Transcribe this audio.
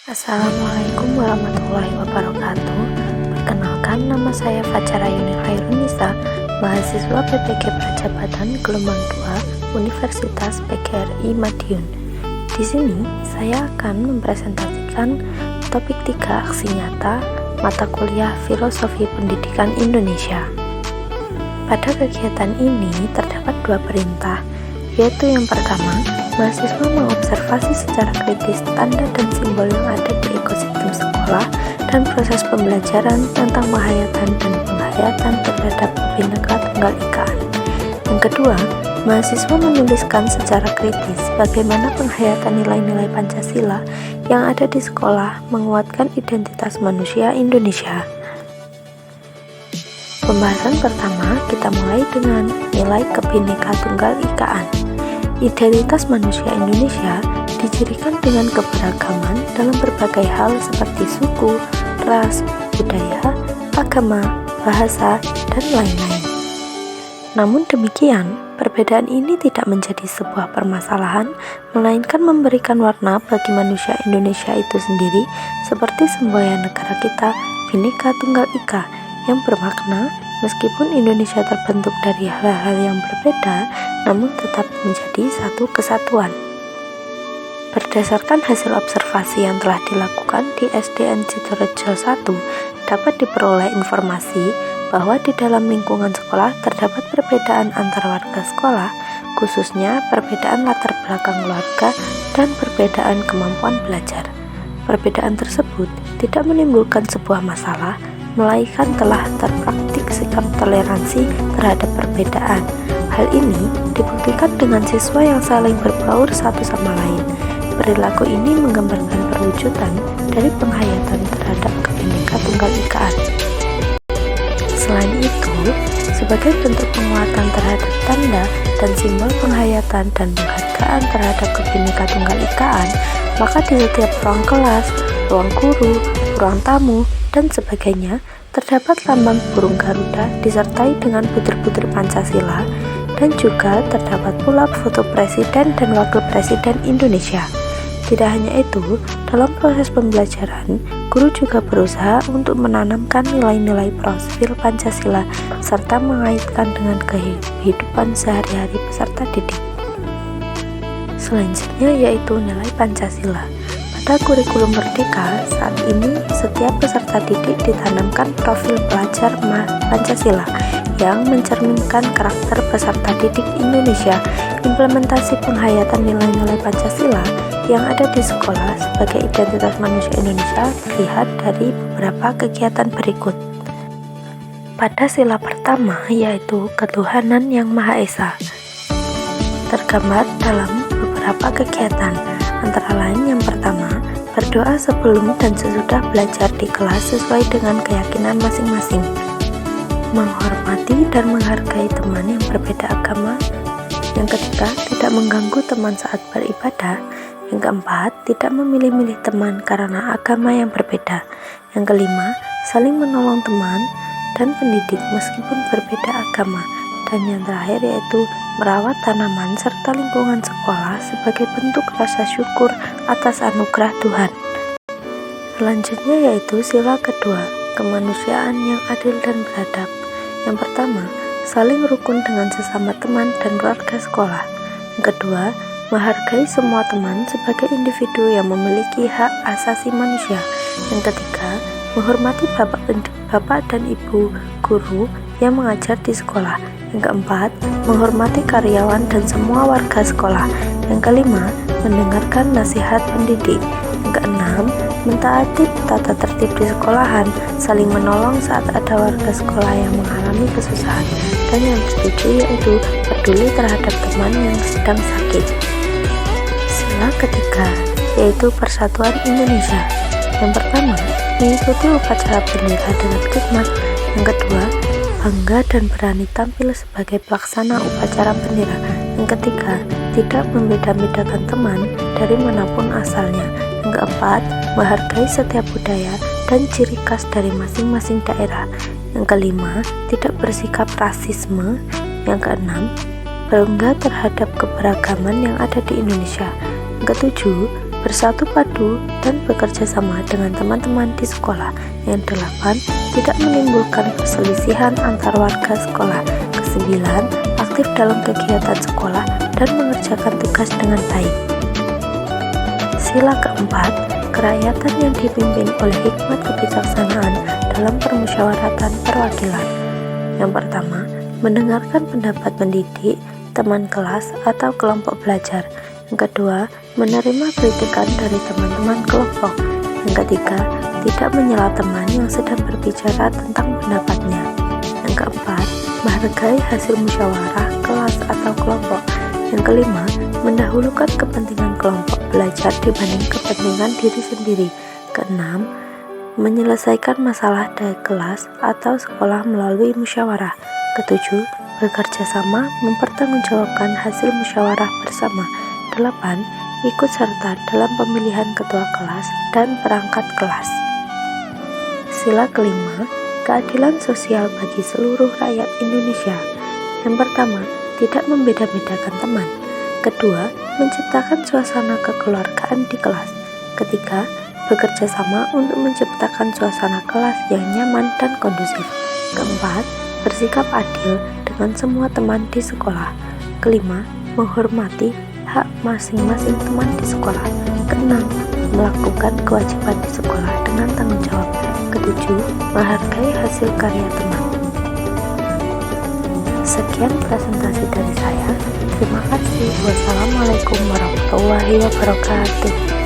Assalamualaikum warahmatullahi wabarakatuh. Perkenalkan, nama saya Fajar Ayuni Khairunisa, mahasiswa PPG Prajabatan Gelombang 2 Universitas PGRI Madiun. Di sini saya akan mempresentasikan topik 3 aksi nyata mata kuliah Filosofi Pendidikan Indonesia. Pada kegiatan ini terdapat 2 perintah, yaitu yang pertama, mahasiswa mengobservasi secara kritis tanda dan simbol yang ada di ekosistem sekolah dan proses pembelajaran tentang penghayatan dan penghayatan terhadap Bhinneka Tunggal Ika. Yang kedua, mahasiswa menuliskan secara kritis bagaimana penghayatan nilai-nilai Pancasila yang ada di sekolah menguatkan identitas manusia Indonesia. Pembahasan pertama kita mulai dengan nilai Kebhinneka Tunggal Ikaan. Identitas manusia Indonesia dicirikan dengan keberagaman dalam berbagai hal seperti suku, ras, budaya, agama, bahasa, dan lain-lain. Namun demikian, perbedaan ini tidak menjadi sebuah permasalahan, melainkan memberikan warna bagi manusia Indonesia itu sendiri, seperti semboyan negara kita, Bhinneka Tunggal Ika, yang bermakna meskipun Indonesia terbentuk dari hal-hal yang berbeda, namun tetap menjadi satu kesatuan. Berdasarkan hasil observasi yang telah dilakukan di SDN Sidorejo 1, dapat diperoleh informasi bahwa di dalam lingkungan sekolah terdapat perbedaan antar warga sekolah, khususnya perbedaan latar belakang keluarga dan perbedaan kemampuan belajar. Perbedaan tersebut tidak menimbulkan sebuah masalah, melainkan telah terpraktik sikap toleransi terhadap perbedaan. Hal ini dibuktikan dengan siswa yang saling berbaur satu sama lain. Perilaku ini menggambarkan perwujudan dari penghayatan terhadap Kebhinneka Tunggal Ikaan. Selain itu, sebagai bentuk penguatan terhadap tanda dan simbol penghayatan dan penghargaan terhadap Kebhinneka Tunggal Ikaan, maka di setiap ruang kelas, ruang guru, ruang tamu, dan sebagainya, terdapat lambang burung Garuda disertai dengan butir-butir Pancasila, dan juga terdapat pula foto Presiden dan Wakil Presiden Indonesia. Tidak hanya itu, dalam proses pembelajaran, guru juga berusaha untuk menanamkan nilai-nilai profil Pancasila serta mengaitkan dengan kehidupan sehari-hari peserta didik. Selanjutnya yaitu nilai Pancasila. Pada kurikulum Merdeka, saat ini setiap peserta didik ditanamkan profil pelajar Pancasila yang mencerminkan karakter peserta didik Indonesia. Implementasi penghayatan nilai-nilai Pancasila yang ada di sekolah sebagai identitas manusia Indonesia terlihat dari beberapa kegiatan berikut. Pada sila pertama yaitu Ketuhanan Yang Maha Esa, tergambar dalam beberapa kegiatan. Antara lain yang pertama, berdoa sebelum dan sesudah belajar di kelas sesuai dengan keyakinan masing-masing. Menghormati dan menghargai teman yang berbeda agama. Yang ketiga, tidak mengganggu teman saat beribadah. Yang keempat, tidak memilih-milih teman karena agama yang berbeda. Yang kelima, saling menolong teman dan pendidik meskipun berbeda agama. Dan yang terakhir yaitu merawat tanaman serta lingkungan sekolah sebagai bentuk rasa syukur atas anugerah Tuhan. Selanjutnya yaitu sila kedua, kemanusiaan yang adil dan beradab. Yang pertama, saling rukun dengan sesama teman dan keluarga sekolah. Yang kedua, menghargai semua teman sebagai individu yang memiliki hak asasi manusia. Yang ketiga, menghormati bapak dan ibu guru yang mengajar di sekolah. Yang keempat, menghormati karyawan dan semua warga sekolah. Yang kelima, mendengarkan nasihat pendidik. Yang keenam, mentaati tata tertib di sekolahan, saling menolong saat ada warga sekolah yang mengalami kesusahan. Dan yang ketujuh yaitu peduli terhadap teman yang sedang sakit. Sila ketiga yaitu Persatuan Indonesia. Yang pertama, mengikuti upacara bendera dengan khidmat. Yang kedua, bangga dan berani tampil sebagai pelaksana upacara bendera. Yang ketiga, tidak membeda-bedakan teman dari manapun asalnya. Yang keempat, menghargai setiap budaya dan ciri khas dari masing-masing daerah. Yang kelima, tidak bersikap rasisme. Yang keenam, bangga terhadap keberagaman yang ada di Indonesia. Yang ketujuh, bersatu padu dan bekerja sama dengan teman-teman di sekolah. Yang 8, tidak menimbulkan perselisihan antar warga sekolah. Ke-9, aktif dalam kegiatan sekolah dan mengerjakan tugas dengan baik. Sila keempat, kerakyatan yang dipimpin oleh hikmat kebijaksanaan dalam permusyawaratan perwakilan. Yang pertama, mendengarkan pendapat pendidik, teman kelas, atau kelompok belajar. Yang kedua, menerima kritikan dari teman-teman kelompok. Yang ketiga, tidak menyela teman yang sedang berbicara tentang pendapatnya. Yang keempat, menghargai hasil musyawarah kelas atau kelompok. Yang kelima, mendahulukan kepentingan kelompok belajar dibanding kepentingan diri sendiri. Keenam, menyelesaikan masalah dari kelas atau sekolah melalui musyawarah. Ketujuh, bekerja sama mempertanggungjawabkan hasil musyawarah bersama. 8. Ikut serta dalam pemilihan ketua kelas dan perangkat kelas. Sila kelima, keadilan sosial bagi seluruh rakyat Indonesia. Yang pertama, tidak membeda-bedakan teman. Kedua, menciptakan suasana kekeluargaan di kelas. Ketiga, bekerja sama untuk menciptakan suasana kelas yang nyaman dan kondusif. Keempat, bersikap adil dengan semua teman di sekolah. Kelima, menghormati hak masing-masing teman di sekolah. Keenam, melakukan kewajiban di sekolah dengan tanggung jawab. Ketujuh, menghargai hasil karya teman. Sekian presentasi dari saya. Terima kasih. Wassalamualaikum warahmatullahi wabarakatuh.